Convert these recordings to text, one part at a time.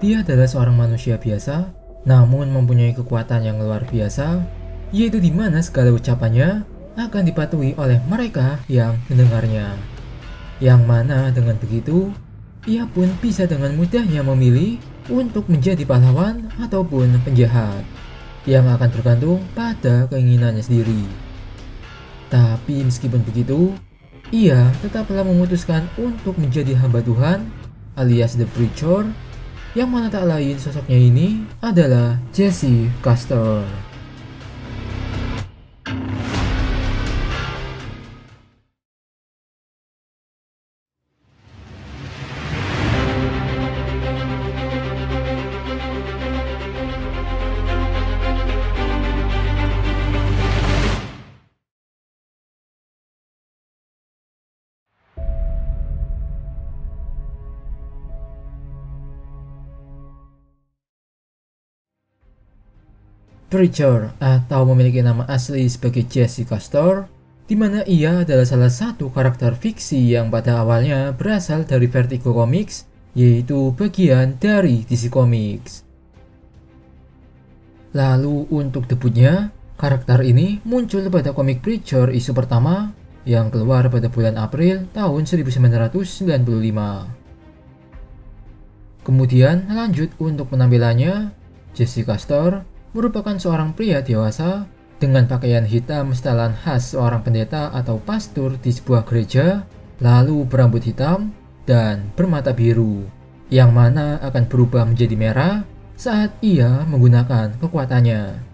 dia adalah seorang manusia biasa, namun mempunyai kekuatan yang luar biasa, yaitu di mana segala ucapannya akan dipatuhi oleh mereka yang mendengarnya. Yang mana dengan begitu, ia pun bisa dengan mudahnya memilih untuk menjadi pahlawan ataupun penjahat, yang akan tergantung pada keinginannya sendiri. Tapi meskipun begitu, ia tetaplah memutuskan untuk menjadi hamba Tuhan alias The Preacher, yang mana tak lain sosoknya ini adalah Jesse Custer. Preacher atau memiliki nama asli sebagai Jesse Custer, di mana ia adalah salah satu karakter fiksi yang pada awalnya berasal dari Vertigo Comics, yaitu bagian dari DC Comics. Lalu untuk debutnya, karakter ini muncul pada komik Preacher isu pertama yang keluar pada bulan April tahun 1995. Kemudian lanjut untuk penampilannya, Jesse Custer merupakan seorang pria dewasa dengan pakaian hitam setelan khas seorang pendeta atau pastor di sebuah gereja, lalu berambut hitam dan bermata biru, yang mana akan berubah menjadi merah saat ia menggunakan kekuatannya.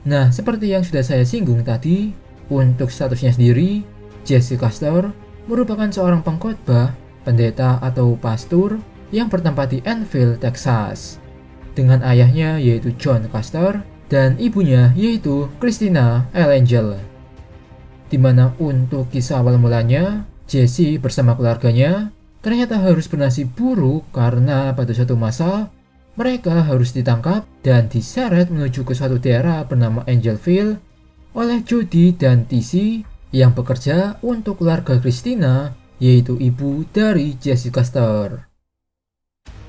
Nah, seperti yang sudah saya singgung tadi, untuk statusnya sendiri, Jesse Custer merupakan seorang pengkhotbah, pendeta atau pastor yang bertempat di Enfield, Texas, dengan ayahnya yaitu John Custer dan ibunya yaitu Christina L. Angel. Dimana untuk kisah awal mulanya, Jesse bersama keluarganya ternyata harus bernasib buruk karena pada suatu masa mereka harus ditangkap dan diseret menuju ke suatu daerah bernama Angelville oleh Jody dan TC yang bekerja untuk keluarga Christina, yaitu ibu dari Jesse Custer.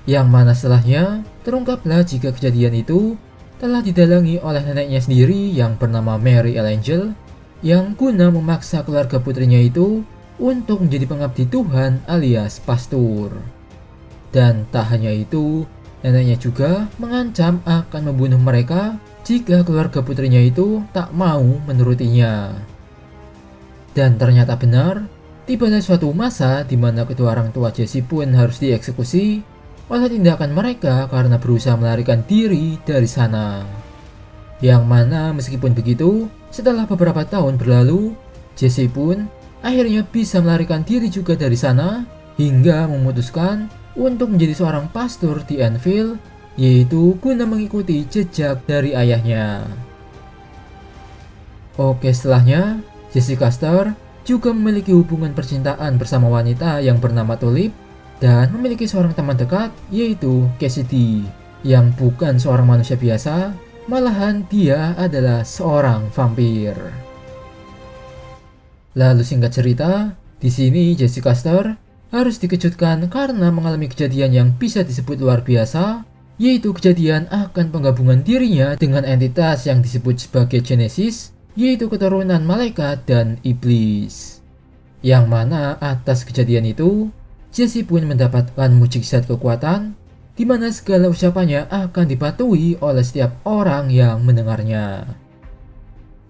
Yang mana setelahnya terungkaplah jika kejadian itu telah didalangi oleh neneknya sendiri yang bernama Mary L. Angel, yang guna memaksa keluarga putrinya itu untuk menjadi pengabdi Tuhan alias pastor. Dan tak hanya itu, neneknya juga mengancam akan membunuh mereka jika keluarga putrinya itu tak mau menurutinya. Dan ternyata benar, tibalah suatu masa di mana kedua orang tua Jesse pun harus dieksekusi oleh tindakan mereka karena berusaha melarikan diri dari sana. Yang mana meskipun begitu, setelah beberapa tahun berlalu, Jesse pun akhirnya bisa melarikan diri juga dari sana hingga memutuskan untuk menjadi seorang pastor di Enfield, yaitu guna mengikuti jejak dari ayahnya. Oke, setelahnya Jesse Custer juga memiliki hubungan percintaan bersama wanita yang bernama Tulip dan memiliki seorang teman dekat yaitu Cassidy, yang bukan seorang manusia biasa, malahan dia adalah seorang vampir. Lalu singkat cerita, di sini Jesse Custer harus dikejutkan karena mengalami kejadian yang bisa disebut luar biasa, yaitu kejadian akan penggabungan dirinya dengan entitas yang disebut sebagai Genesis, yaitu keturunan malaikat dan iblis. Yang mana atas kejadian itu, Jesse pun mendapatkan mukjizat kekuatan, di mana segala ucapannya akan dipatuhi oleh setiap orang yang mendengarnya.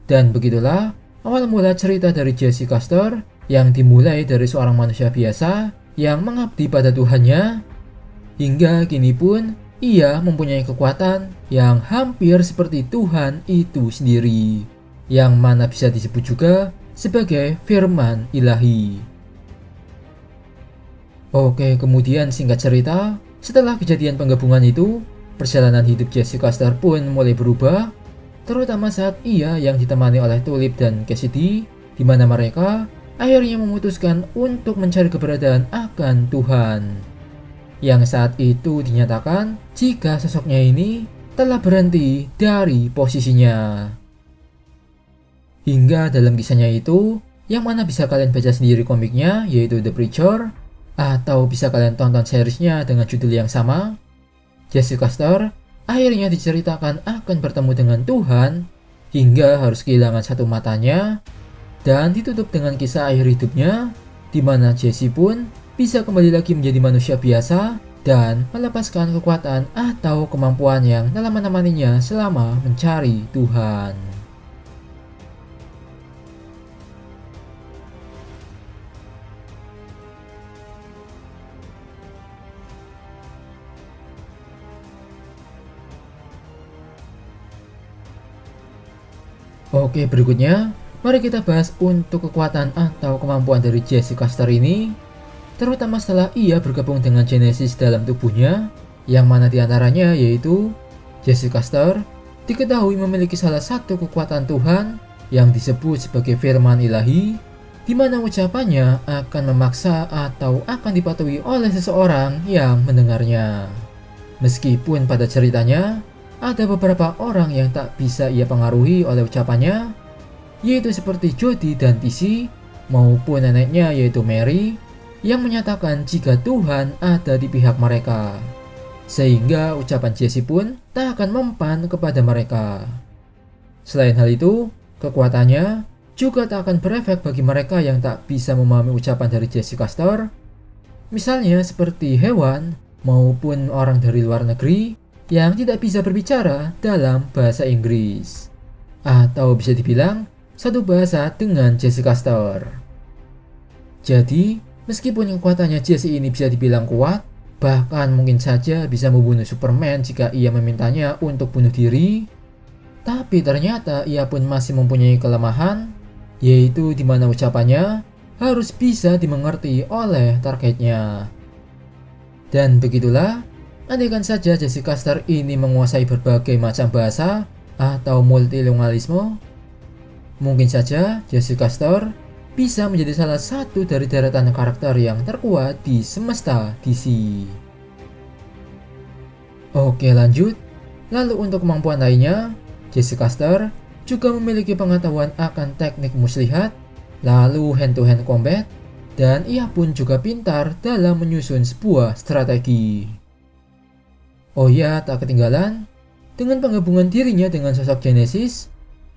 Dan begitulah awal mula cerita dari Jesse Custer, yang dimulai dari seorang manusia biasa yang mengabdi pada Tuhannya, hingga kini pun ia mempunyai kekuatan yang hampir seperti Tuhan itu sendiri, yang mana bisa disebut juga sebagai firman ilahi. Oke, kemudian singkat cerita, setelah kejadian penggabungan itu, perjalanan hidup Jesse Custer pun mulai berubah, terutama saat ia yang ditemani oleh Tulip dan Cassidy, di mana mereka akhirnya memutuskan untuk mencari keberadaan akan Tuhan, yang saat itu dinyatakan jika sosoknya ini telah berhenti dari posisinya. Hingga dalam kisahnya itu, yang mana bisa kalian baca sendiri komiknya, yaitu The Preacher, Atau bisa kalian tonton seriesnya dengan judul yang sama. Jesse Custer akhirnya diceritakan akan bertemu dengan Tuhan hingga harus kehilangan satu matanya dan ditutup dengan kisah akhir hidupnya di mana Jesse pun bisa kembali lagi menjadi manusia biasa dan melepaskan kekuatan atau kemampuan yang telah menemaninya selama mencari Tuhan. Oke, berikutnya mari kita bahas untuk kekuatan atau kemampuan dari Jesse Custer ini, terutama setelah ia bergabung dengan Genesis dalam tubuhnya, yang mana diantaranya yaitu Jesse Custer diketahui memiliki salah satu kekuatan Tuhan yang disebut sebagai firman ilahi, di mana ucapannya akan memaksa atau akan dipatuhi oleh seseorang yang mendengarnya. Meskipun pada ceritanya ada beberapa orang yang tak bisa ia pengaruhi oleh ucapannya, yaitu seperti Jody dan Tissy, maupun neneknya yaitu Mary, yang menyatakan jika Tuhan ada di pihak mereka. Sehingga ucapan Jesse pun tak akan mempan kepada mereka. Selain hal itu, kekuatannya juga tak akan berefek bagi mereka yang tak bisa memahami ucapan dari Jesse Custer, misalnya seperti hewan maupun orang dari luar negeri yang tidak bisa berbicara dalam bahasa Inggris, atau bisa dibilang satu bahasa dengan Jesse Custer. Jadi, meskipun kekuatannya Jesse ini bisa dibilang kuat, bahkan mungkin saja bisa membunuh Superman jika ia memintanya untuk bunuh diri, tapi ternyata ia pun masih mempunyai kelemahan, yaitu di mana ucapannya harus bisa dimengerti oleh targetnya. Dan begitulah, andaikan saja Jesse Custer ini menguasai berbagai macam bahasa atau multilingualisme, mungkin saja Jesse Custer bisa menjadi salah satu dari deretan karakter yang terkuat di semesta DC. Oke, lanjut. Lalu untuk kemampuan lainnya, Jesse Custer juga memiliki pengetahuan akan teknik muslihat, lalu hand-to-hand combat, dan ia pun juga pintar dalam menyusun sebuah strategi. Oh ya, tak ketinggalan, dengan penggabungan dirinya dengan sosok Genesis,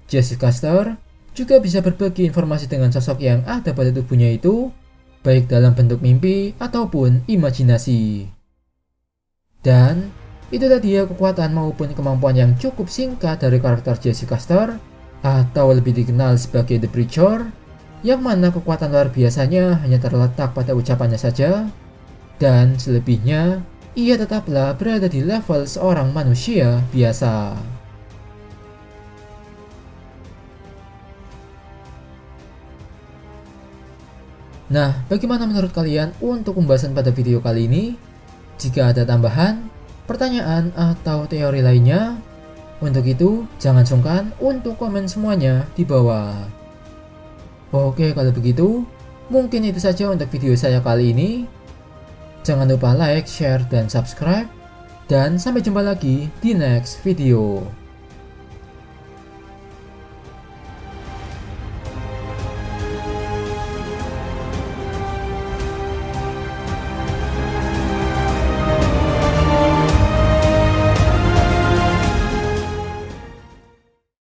Jesse Custer juga bisa berbagi informasi dengan sosok yang ada pada tubuhnya itu, baik dalam bentuk mimpi ataupun imajinasi. Dan itu tadi ya kekuatan maupun kemampuan yang cukup singkat dari karakter Jesse Custer, atau lebih dikenal sebagai The Preacher, yang mana kekuatan luar biasanya hanya terletak pada ucapannya saja, dan selebihnya ia tetaplah berada di level seorang manusia biasa. Nah, bagaimana menurut kalian untuk pembahasan pada video kali ini? Jika ada tambahan, pertanyaan, atau teori lainnya, untuk itu jangan sungkan untuk komen semuanya di bawah. Oke, kalau begitu, mungkin itu saja untuk video saya kali ini. Jangan lupa like, share, dan subscribe. Dan sampai jumpa lagi di next video.